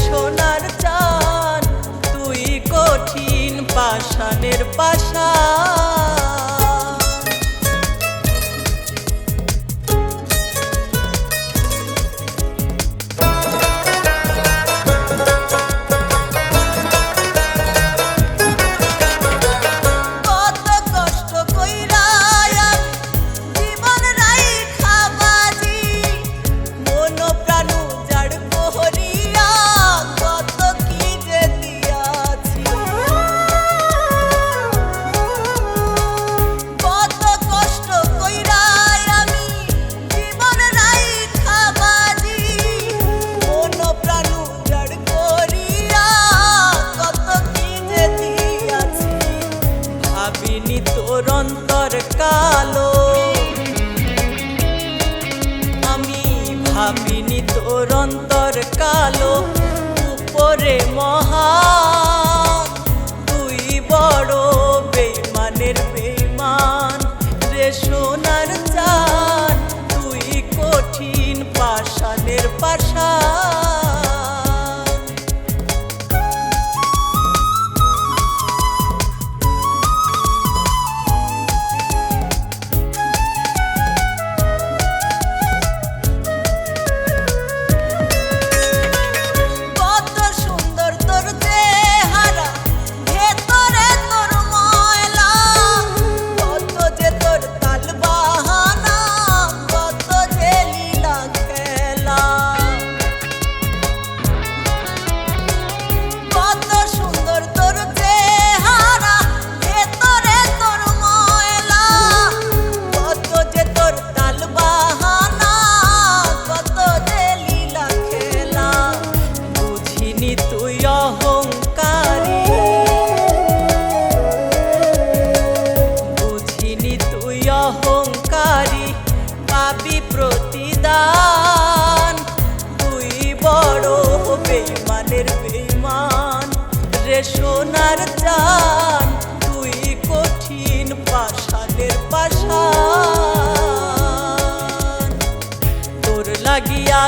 সোনার চাঁদ তুই কঠিন পাষাণের পাষাণ। তোর অন্তর কালো, আমি ভাবিনি তোর অন্তর কালো, উপরে মহান তুই বড় বেইমানের বেইমান রে সোনার চাঁদ তুই কঠিন পাষাণের পাষাণ। তুই অহংকারী, বুঝিনি তুই অহংকারী, পাবি প্রতিদান তুই বড় বেইমানের বেইমান রে সোনার চাঁদ তুই কঠিন পাষাণের পাষাণ। তোর লাগিয়া